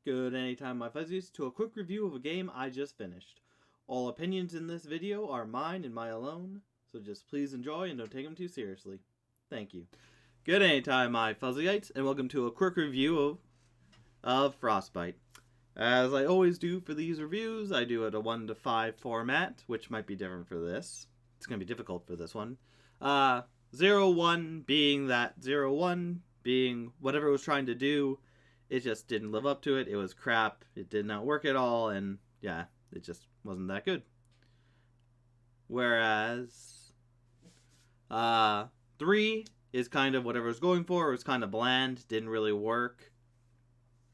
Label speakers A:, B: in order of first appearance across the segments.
A: Good anytime, my fuzzies, to a quick review of a game I just finished. All opinions in this video are mine and mine alone, so just please enjoy and don't take them too seriously. Thank you. Good anytime, my fuzzyites, and welcome to a quick review of Frostbite. As I always do for these reviews, I do it a 1 to 5 format, which might be different for this. It's going to be difficult for this one. 0-1 being that 0-1 being whatever it was trying to do, it just didn't live up to it. It was crap. It did not work at all, and yeah, it just wasn't that good. Whereas 3 is kind of whatever it was going for. It was kind of bland, didn't really work,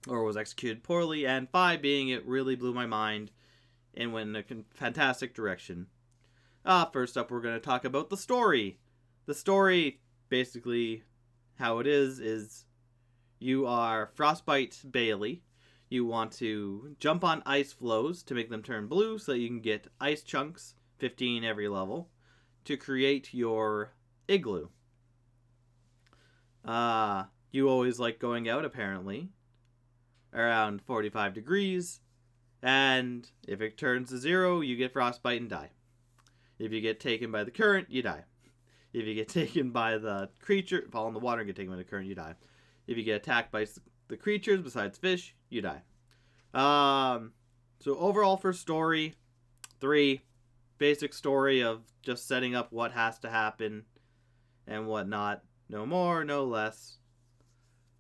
A: or was executed poorly. And 5 being it really blew my mind and went in a fantastic direction. First up, we're going to talk about the story. The story, basically, how it is you are Frostbite Bailey. You want to jump on ice flows to make them turn blue so that you can get ice chunks, 15 every level, to create your igloo. You always like going out, apparently, around 45 degrees, and if it turns to 0, you get frostbite and die. If you get taken by the current, you die. If you get taken by the creature, fall in the water and get taken by the current, you die. If you get attacked by the creatures besides fish, you die. So overall for story, 3, basic story of just setting up what has to happen and whatnot. No more, no less.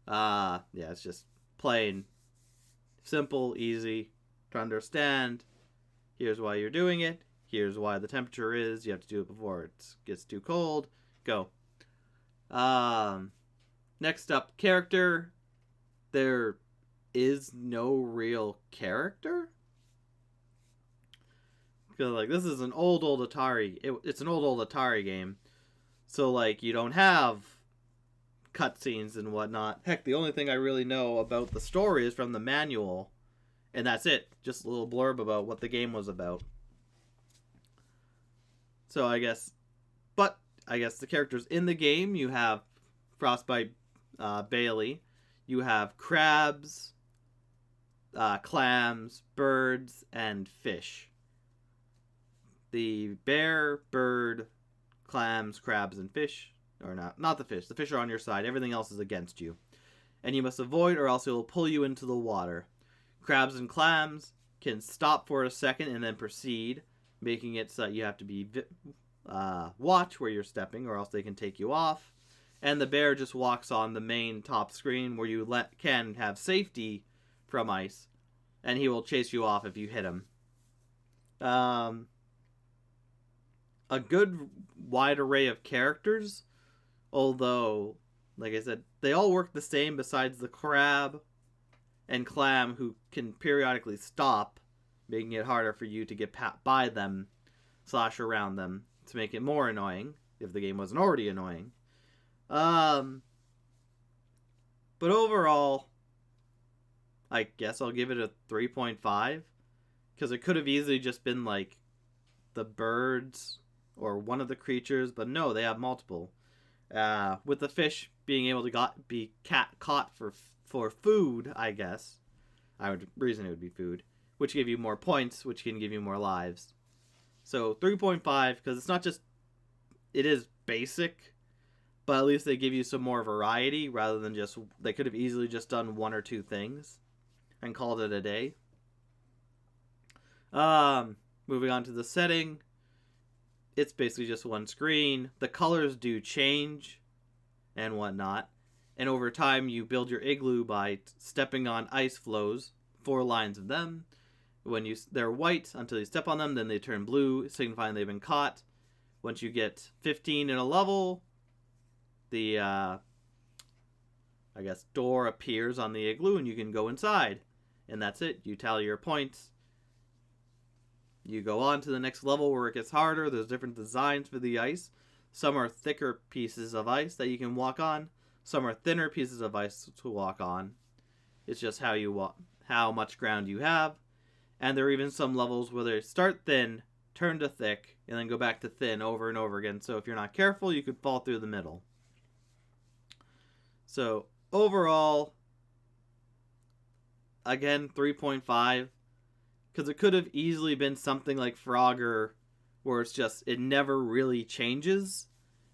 A: Yeah, it's just plain simple, easy to understand. Here's why you're doing it. Here's why the temperature is. You have to do it before it gets too cold. Go. Next up, character. There is no real character. Because, like, this is an old Atari. It's an old Atari game. So, like, you don't have cutscenes and whatnot. Heck, the only thing I really know about the story is from the manual. And that's it. Just a little blurb about what the game was about. So, I guess the characters in the game, you have Frostbite Bailey. You have crabs, clams, birds, and fish. The bear, bird, clams, crabs, and fish, or not the fish. The fish are on your side. Everything else is against you. And you must avoid or else it will pull you into the water. Crabs and clams can stop for a second and then proceed, making it so that you have to be watch where you're stepping or else they can take you off. And the bear just walks on the main top screen where you can have safety from ice, and he will chase you off if you hit him. A good wide array of characters, although, like I said, they all work the same besides the crab and clam, who can periodically stop, making it harder for you to get by them / around them to make it more annoying if the game wasn't already annoying. But overall, I guess I'll give it a 3.5, because it could have easily just been like the birds or one of the creatures, but no, they have multiple. With the fish being able to be caught for food, I guess. I would reason it would be food, which give you more points, which can give you more lives. So 3.5, because it's not just, it is basic, but at least they give you some more variety rather than just, they could have easily just done 1 or 2 things and called it a day. Moving on to the setting, it's basically just one screen. The colors do change and whatnot, and over time you build your igloo by stepping on ice flows, 4 lines of them. When they're white until you step on them, then they turn blue, signifying they've been caught. Once you get 15 in a level, the door appears on the igloo and you can go inside, and that's it. You tally your points. You go on to the next level where it gets harder. There's different designs for the ice. Some are thicker pieces of ice that you can walk on. Some are thinner pieces of ice to walk on. It's just how much ground you have. And there are even some levels where they start thin, turn to thick, and then go back to thin over and over again. So if you're not careful, you could fall through the middle. So overall, again, 3.5. Because it could have easily been something like Frogger, where it's just, it never really changes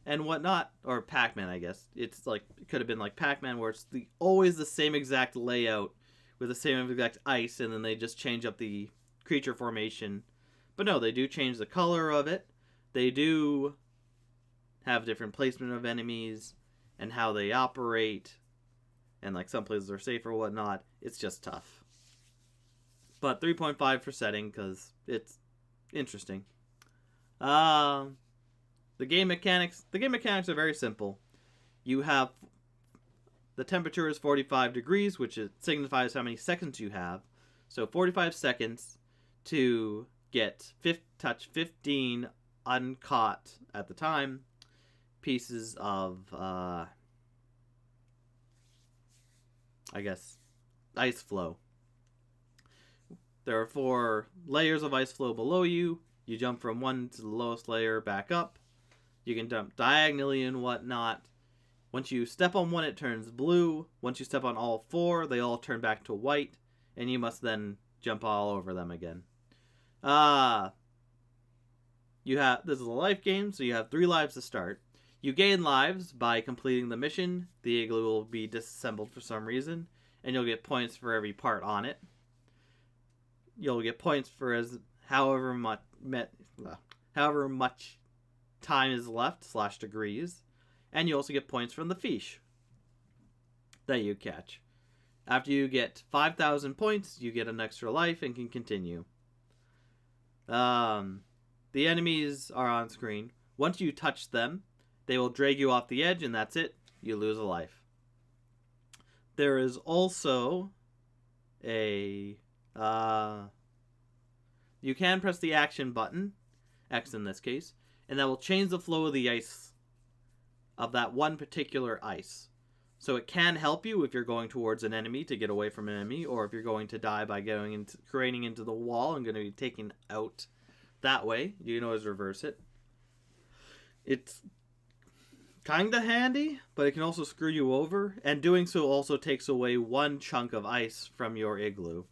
A: and whatnot. Or Pac-Man, I guess. It's like, it could have been like Pac-Man, where it's always the same exact layout with the same exact ice, and then they just change up the creature formation. But no, they do change the color of it. They do have different placement of enemies and how they operate. And like some places are safe or whatnot. It's just tough. But 3.5 for setting because it's interesting. The game mechanics are very simple. You have the temperature is 45 degrees, which signifies how many seconds you have. So 45 seconds to get touch 15 uncaught at the time pieces of I guess ice flow. There are 4 layers of ice flow below you. You jump from one to the lowest layer back up. You can jump diagonally and whatnot. Once you step on one, it turns blue. Once you step on all 4, they all turn back to white, and you must then jump all over them again. This is a life game, so you have 3 lives to start. You gain lives by completing the mission. The igloo will be disassembled for some reason, and you'll get points for every part on it. You'll get points for however much time is left / degrees, and you also get points from the fish that you catch. After you get 5,000 points, you get an extra life and can continue. The enemies are on screen. Once you touch them, they will drag you off the edge, and that's it. You lose a life. There is also a you can press the action button, X in this case, and that will change the flow of the ice of that one particular ice. So it can help you if you're going towards an enemy to get away from an enemy, or if you're going to die by creating into the wall and going to be taken out that way. You can always reverse it. It's kind of handy, but it can also screw you over, and doing so also takes away one chunk of ice from your igloo.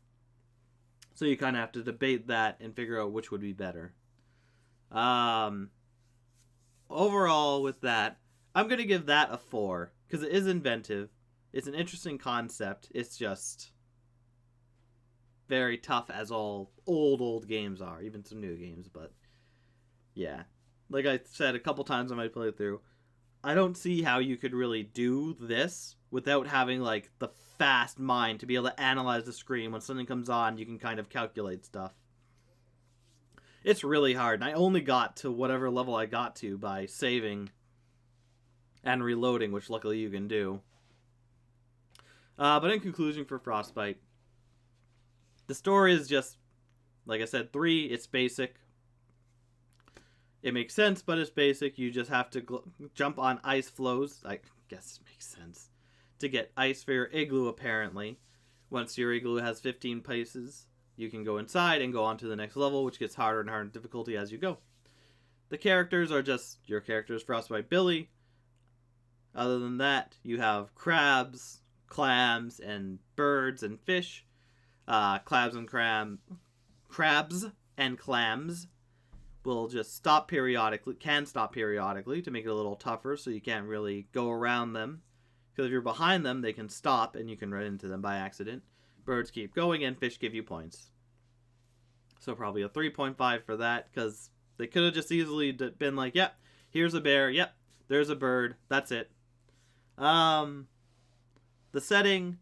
A: So you kind of have to debate that and figure out which would be better. Overall, with that, I'm going to give that a 4, because it is inventive. It's an interesting concept. It's just very tough, as all old games are, even some new games, but yeah. Like I said a couple times on my playthrough, I don't see how you could really do this without having like the fast mind to be able to analyze the screen. When something comes on, you can kind of calculate stuff. It's really hard, and I only got to whatever level I got to by saving and reloading, which luckily you can do. But in conclusion for Frostbite, the story is just, like I said, 3, it's basic. It makes sense, but it's basic. You just have to jump on ice flows. I guess it makes sense. To get ice for your igloo, apparently. Once your igloo has 15 places, you can go inside and go on to the next level, which gets harder and harder in difficulty as you go. The characters are just your characters, Frostbite Billy. Other than that, you have crabs, clams, and birds and fish. Crabs and clams will just stop periodically, to make it a little tougher, so you can't really go around them. Because if you're behind them, they can stop and you can run into them by accident. Birds keep going, and fish give you points. So probably a 3.5 for that, because they could have just easily been like, yep, here's a bear, yep, there's a bird, that's it. The setting,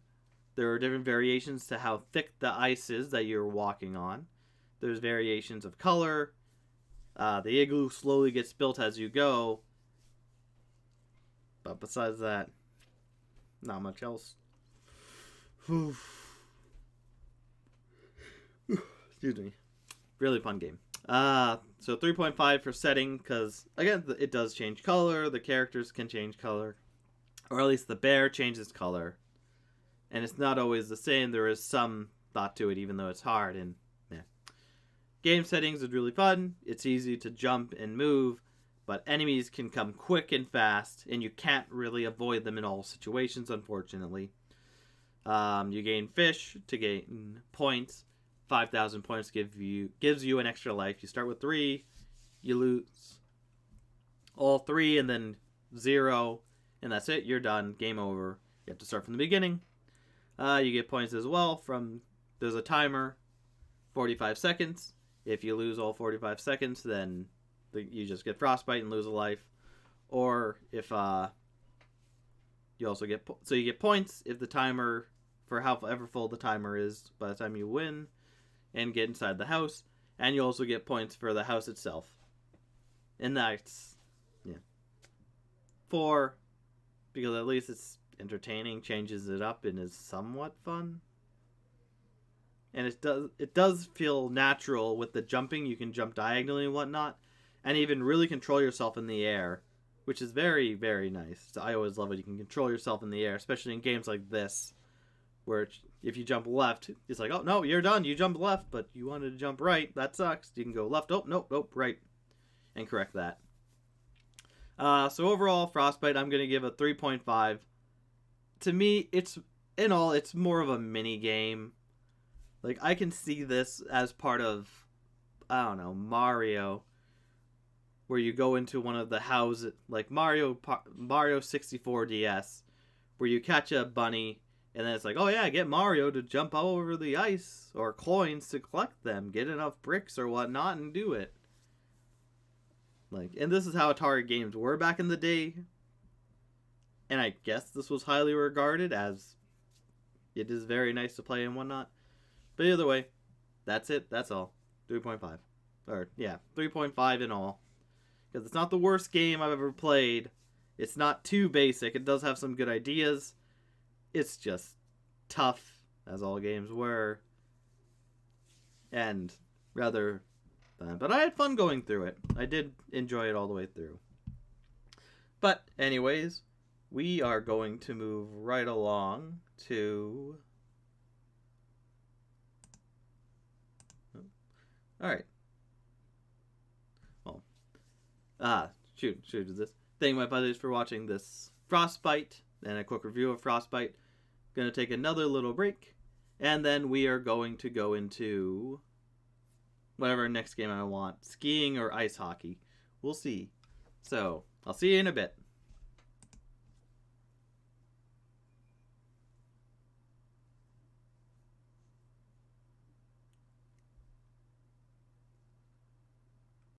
A: there are different variations to how thick the ice is that you're walking on. There's variations of color. The igloo slowly gets built as you go. But besides that, not much else. Excuse me. Really fun game. So 3.5 for setting, because, again, it does change color. The characters can change color. Or at least the bear changes color. And it's not always the same. There is some thought to it, even though it's hard. And yeah. Game settings is really fun. It's easy to jump and move. But enemies can come quick and fast, and you can't really avoid them in all situations, unfortunately. You gain fish to gain points. 5,000 points gives you an extra life. You start with 3, you lose all 3, and then 0, and that's it. You're done. Game over. You have to start from the beginning. You get points as well from, there's a timer, 45 seconds. If you lose all 45 seconds, then you just get frostbite and lose a life. Or if you also get, so you get points if the timer, for however full the timer is by the time you win and get inside the house. And you also get points for the house itself. And that's, yeah. 4, because at least it's entertaining, changes it up, and is somewhat fun. And it does feel natural with the jumping. You can jump diagonally and whatnot, and even really control yourself in the air, which is very, very nice. So I always love it. You can control yourself in the air, especially in games like this, where if you jump left, it's like, oh, no, you're done. You jumped left, but you wanted to jump right. That sucks. You can go left. Oh, nope, right. And correct that. So overall, Frostbite, I'm going to give a 3.5. To me, it's more of a mini game. Like, I can see this as part of, I don't know, Mario, where you go into one of the houses, like Mario 64 DS, where you catch a bunny, and then it's like, oh yeah, get Mario to jump over the ice, or coins to collect them, get enough bricks or whatnot, and do it. Like, and this is how Atari games were back in the day, and I guess this was highly regarded, as it is very nice to play and whatnot. But either way, that's it. That's all. 3.5. Or, yeah, 3.5 in all. Because it's not the worst game I've ever played. It's not too basic. It does have some good ideas. It's just tough, as all games were. And rather... but I had fun going through it. I did enjoy it all the way through. But, anyways, we are going to move right along to... Alright. Well, should do this. Thank my buddies for watching this Frostbite and a quick review of Frostbite. Gonna take another little break, and then we are going to go into whatever next game I want. Skiing or ice hockey. We'll see. So, I'll see you in a bit.